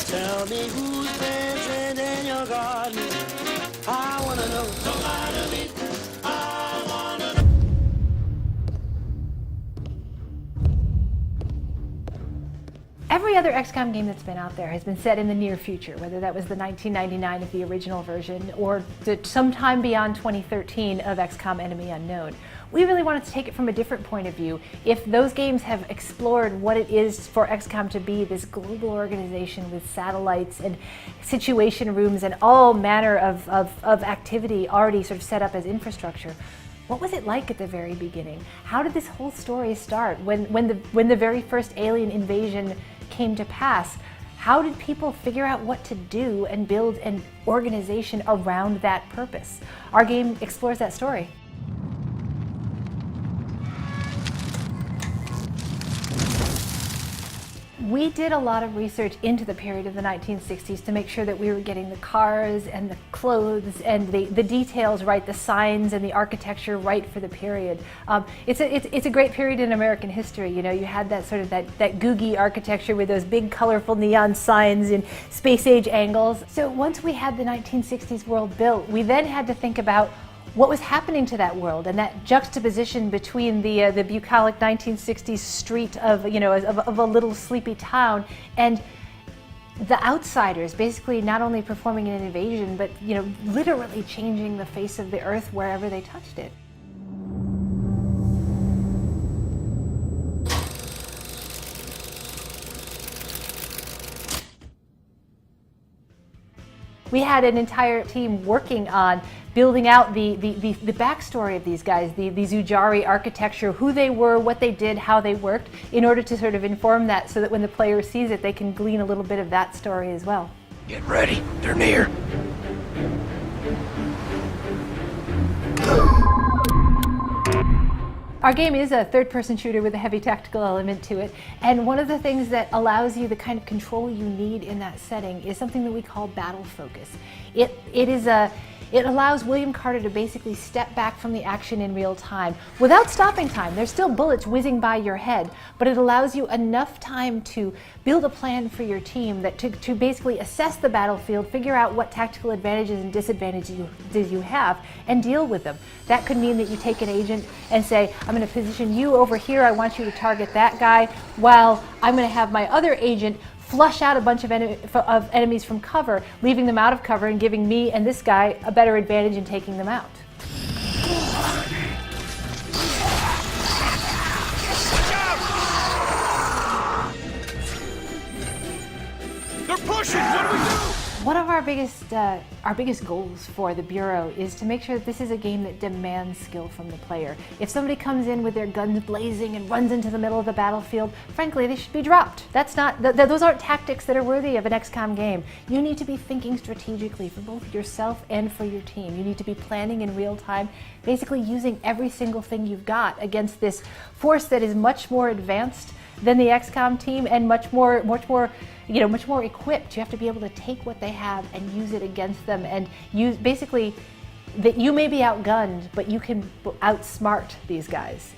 Tell me who's dancing in your garden. I wanna know. Don't lie to me. I wanna know. Every other XCOM game that's been out there has been set in the near future, whether that was the 1999 of the original version or sometime beyond 2013 of XCOM Enemy Unknown. We really wanted to take it from a different point of view. If those games have explored what it is for XCOM to be this global organization with satellites and situation rooms and all manner of activity already sort of set up as infrastructure, what was it like at the very beginning? How did this whole story start? When the very first alien invasion came to pass, how did people figure out what to do and build an organization around that purpose? Our game explores that story. We did a lot of research into the period of the 1960s to make sure that we were getting the cars and the clothes and the details right, the signs and the architecture right for the period. It's a great period in American history. You know, you had that sort of that googie architecture with those big colorful neon signs and space age angles. So once we had the 1960s world built, we then had to think about what was happening to that world and that juxtaposition between the bucolic 1960s street of a little sleepy town and the outsiders basically not only performing an invasion but literally changing the face of the earth wherever they touched it. We had an entire team working on building out the backstory of these guys, the Zujari architecture, who they were, what they did, how they worked, in order to sort of inform that so that when the player sees it, they can glean a little bit of that story as well. Get ready, they're near. Our game is a third-person shooter with a heavy tactical element to it, and one of the things that allows you the kind of control you need in that setting is something that we call battle focus. It allows William Carter to basically step back from the action in real time without stopping time. There's still bullets whizzing by your head, but it allows you enough time to build a plan for your team that to basically assess the battlefield, figure out what tactical advantages and disadvantages you have, and deal with them. That could mean that you take an agent and say, I'm going to position you over here, I want you to target that guy, while I'm going to have my other agent flush out a bunch of enemies from cover, leaving them out of cover and giving me and this guy a better advantage in taking them out. They're pushing! What do we do? One of our biggest goals for the Bureau is to make sure that this is a game that demands skill from the player. If somebody comes in with their guns blazing and runs into the middle of the battlefield, frankly, they should be dropped. Those aren't tactics that are worthy of an XCOM game. You need to be thinking strategically for both yourself and for your team. You need to be planning in real time, basically using every single thing you've got against this force that is much more advanced than the XCOM team and much more equipped. You have to be able to take what they have and use it against them, and use basically that you may be outgunned, but you can outsmart these guys.